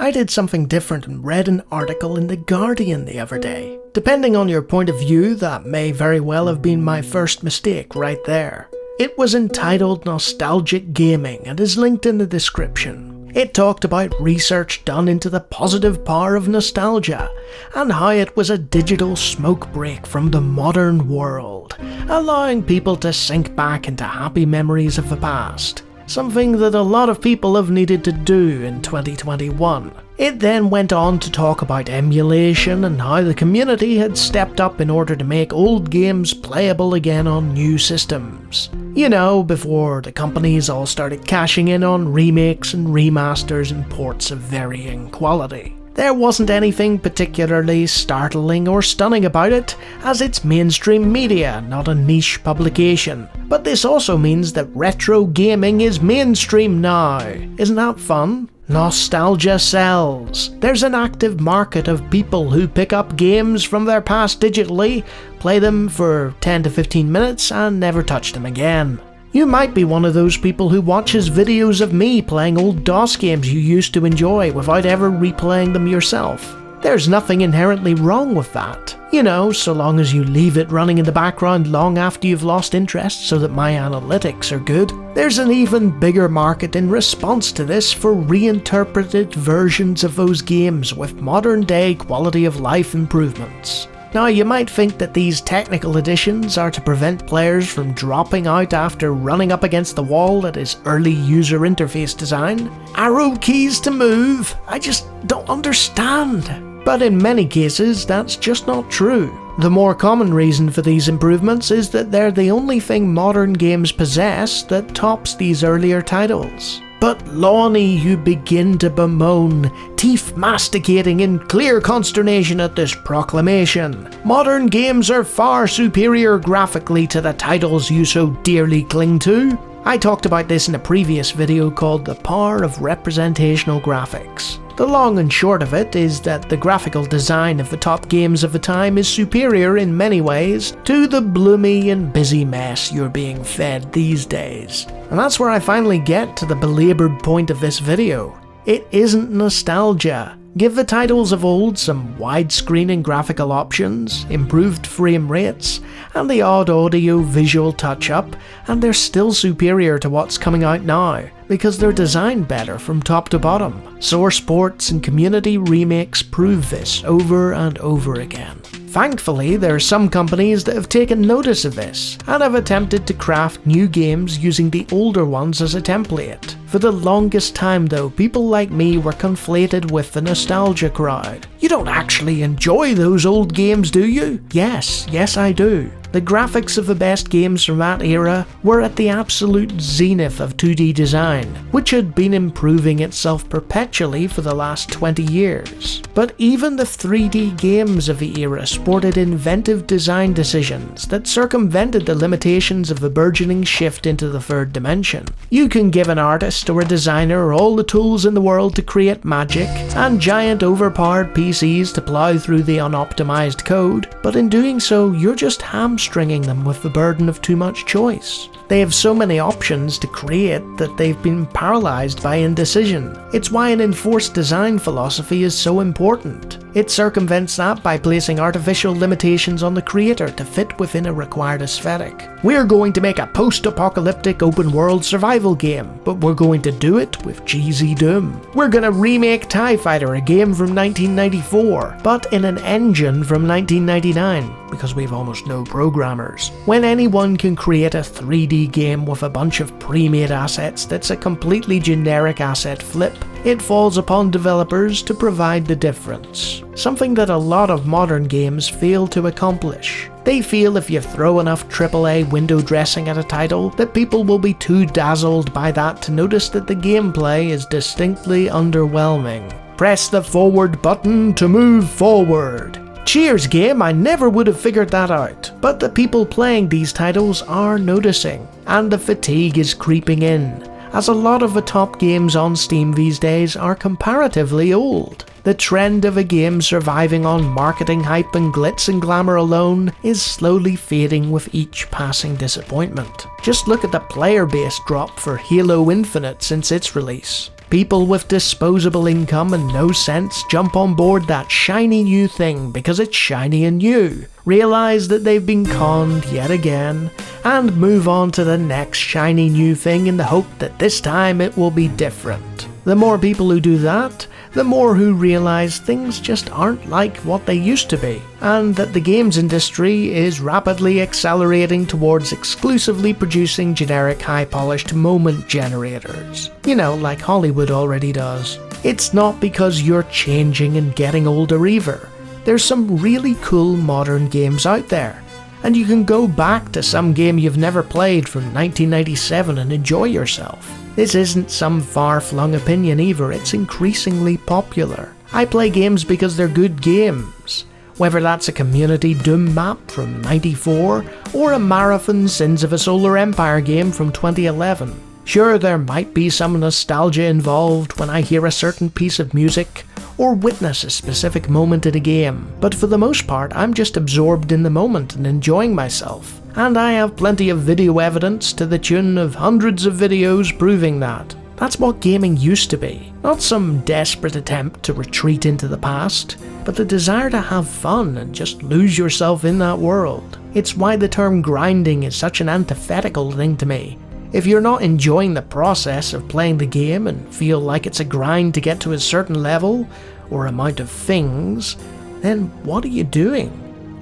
I did something different and read an article in The Guardian the other day. Depending on your point of view, that may very well have been my first mistake right there. It was entitled Nostalgic Gaming and is linked in the description. It talked about research done into the positive power of nostalgia and how it was a digital smoke break from the modern world, allowing people to sink back into happy memories of the past. Something that a lot of people have needed to do in 2021. It then went on to talk about emulation and how the community had stepped up in order to make old games playable again on new systems. You know, before the companies all started cashing in on remakes and remasters and ports of varying quality. There wasn't anything particularly startling or stunning about it, as it's mainstream media, not a niche publication. But this also means that retro gaming is mainstream now. Isn't that fun? Nostalgia sells. There's an active market of people who pick up games from their past digitally, play them for 10 to 15 minutes and never touch them again. You might be one of those people who watches videos of me playing old DOS games you used to enjoy without ever replaying them yourself. There's nothing inherently wrong with that. You know, so long as you leave it running in the background long after you've lost interest so that my analytics are good. There's an even bigger market in response to this for reinterpreted versions of those games with modern day quality of life improvements. Now, you might think that these technical additions are to prevent players from dropping out after running up against the wall at his early user interface design. Arrow keys to move? I just don't understand. But in many cases, that's just not true. The more common reason for these improvements is that they're the only thing modern games possess that tops these earlier titles. But Lawnie, you begin to bemoan, teeth masticating in clear consternation at this proclamation. Modern games are far superior graphically to the titles you so dearly cling to. I talked about this in a previous video called The Power of Representational Graphics. The long and short of it is that the graphical design of the top games of the time is superior in many ways to the bloomy and busy mess you're being fed these days. And that's where I finally get to the belabored point of this video. It isn't nostalgia. Give the titles of old some widescreen and graphical options, improved frame rates, and the odd audio-visual touch-up, and they're still superior to what's coming out now, because they're designed better from top to bottom. Source ports and community remakes prove this over and over again. Thankfully, there are some companies that have taken notice of this, and have attempted to craft new games using the older ones as a template. For the longest time though, people like me were conflated with the nostalgia crowd. You don't actually enjoy those old games, do you? Yes I do. The graphics of the best games from that era were at the absolute zenith of 2D design, which had been improving itself perpetually for the last 20 years. But even the 3D games of the era sported inventive design decisions that circumvented the limitations of the burgeoning shift into the third dimension. You can give an artist or a designer all the tools in the world to create magic, and giant overpowered PCs to plow through the unoptimized code, but in doing so, you're just hamstringing them with the burden of too much choice. They have so many options to create that they've been paralyzed by indecision. It's why an enforced design philosophy is so important. It circumvents that by placing artificial limitations on the creator to fit within a required aesthetic. We're going to make a post-apocalyptic open-world survival game, but we're going to do it with cheesy doom. We're gonna remake TIE Fighter, a game from 1994, but in an engine from 1999, because we've almost no programmers. When anyone can create a 3D game with a bunch of pre-made assets that's a completely generic asset flip, it falls upon developers to provide the difference. Something that a lot of modern games fail to accomplish. They feel if you throw enough AAA window dressing at a title, that people will be too dazzled by that to notice that the gameplay is distinctly underwhelming. Press the forward button to move forward. Cheers game, I never would have figured that out, but the people playing these titles are noticing, and the fatigue is creeping in, as a lot of the top games on Steam these days are comparatively old. The trend of a game surviving on marketing hype and glitz and glamour alone is slowly fading with each passing disappointment. Just look at the player base drop for Halo Infinite since its release. People with disposable income and no sense jump on board that shiny new thing because it's shiny and new, realise that they've been conned yet again, and move on to the next shiny new thing in the hope that this time it will be different. The more people who do that, the more who realise things just aren't like what they used to be, and that the games industry is rapidly accelerating towards exclusively producing generic high-polished moment generators. You know, like Hollywood already does. It's not because you're changing and getting older either. There's some really cool modern games out there, and you can go back to some game you've never played from 1997 and enjoy yourself. This isn't some far-flung opinion either, it's increasingly popular. I play games because they're good games. Whether that's a Community Doom map from '94 or a Marathon Sins of a Solar Empire game from 2011. Sure, there might be some nostalgia involved when I hear a certain piece of music or witness a specific moment in a game, but for the most part I'm just absorbed in the moment and enjoying myself. And I have plenty of video evidence to the tune of hundreds of videos proving that. That's what gaming used to be. Not some desperate attempt to retreat into the past, but the desire to have fun and just lose yourself in that world. It's why the term grinding is such an antithetical thing to me. If you're not enjoying the process of playing the game and feel like it's a grind to get to a certain level or amount of things, then what are you doing?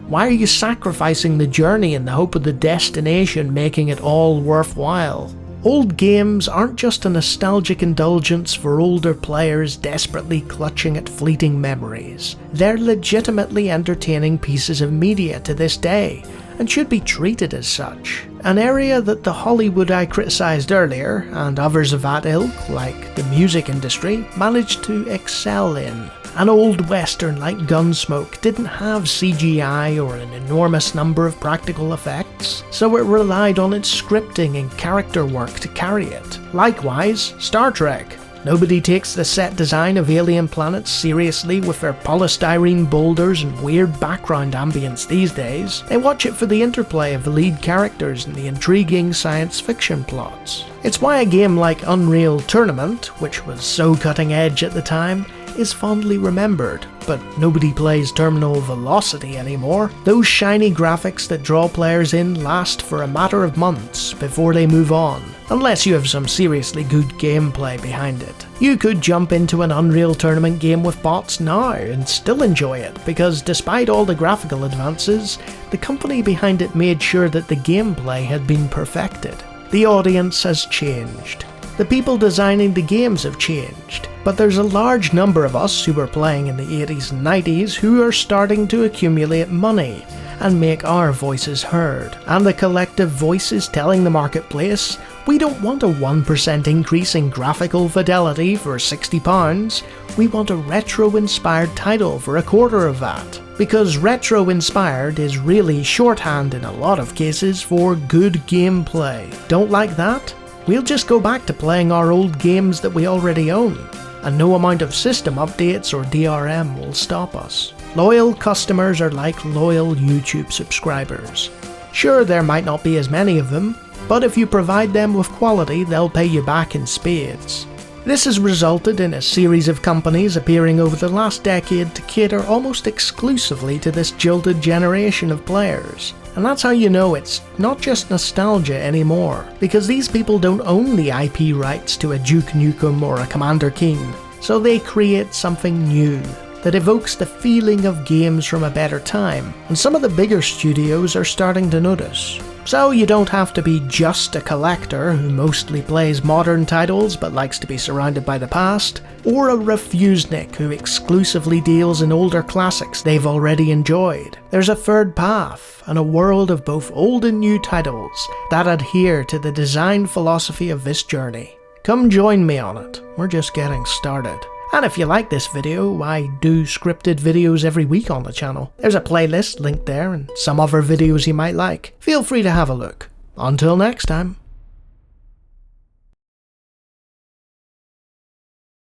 Why are you sacrificing the journey in the hope of the destination making it all worthwhile? Old games aren't just a nostalgic indulgence for older players desperately clutching at fleeting memories. They're legitimately entertaining pieces of media to this day, and should be treated as such. An area that the Hollywood I criticised earlier, and others of that ilk, like the music industry, managed to excel in. An old western like Gunsmoke didn't have CGI or an enormous number of practical effects, so it relied on its scripting and character work to carry it. Likewise, Star Trek. Nobody takes the set design of alien planets seriously with their polystyrene boulders and weird background ambience these days. They watch it for the interplay of the lead characters and the intriguing science fiction plots. It's why a game like Unreal Tournament, which was so cutting edge at the time, is fondly remembered, but nobody plays Terminal Velocity anymore. Those shiny graphics that draw players in last for a matter of months before they move on, unless you have some seriously good gameplay behind it. You could jump into an Unreal Tournament game with bots now and still enjoy it, because despite all the graphical advances, the company behind it made sure that the gameplay had been perfected. The audience has changed. The people designing the games have changed, but there's a large number of us who were playing in the 80s and 90s who are starting to accumulate money and make our voices heard. And the collective voice is telling the marketplace, we don't want a 1% increase in graphical fidelity for £60, we want a retro-inspired title for a quarter of that. Because retro-inspired is really shorthand in a lot of cases for good gameplay. Don't like that? We'll just go back to playing our old games that we already own, and no amount of system updates or DRM will stop us. Loyal customers are like loyal YouTube subscribers. Sure, there might not be as many of them, but if you provide them with quality, they'll pay you back in spades. This has resulted in a series of companies appearing over the last decade to cater almost exclusively to this jilted generation of players. And that's how you know it's not just nostalgia anymore, because these people don't own the IP rights to a Duke Nukem or a Commander Keen, so they create something new that evokes the feeling of games from a better time, and some of the bigger studios are starting to notice. So you don't have to be just a collector who mostly plays modern titles but likes to be surrounded by the past, or a refusenik who exclusively deals in older classics they've already enjoyed. There's a third path, and a world of both old and new titles that adhere to the design philosophy of this journey. Come join me on it, we're just getting started. And if you like this video, I do scripted videos every week on the channel. There's a playlist linked there and some other videos you might like. Feel free to have a look. Until next time.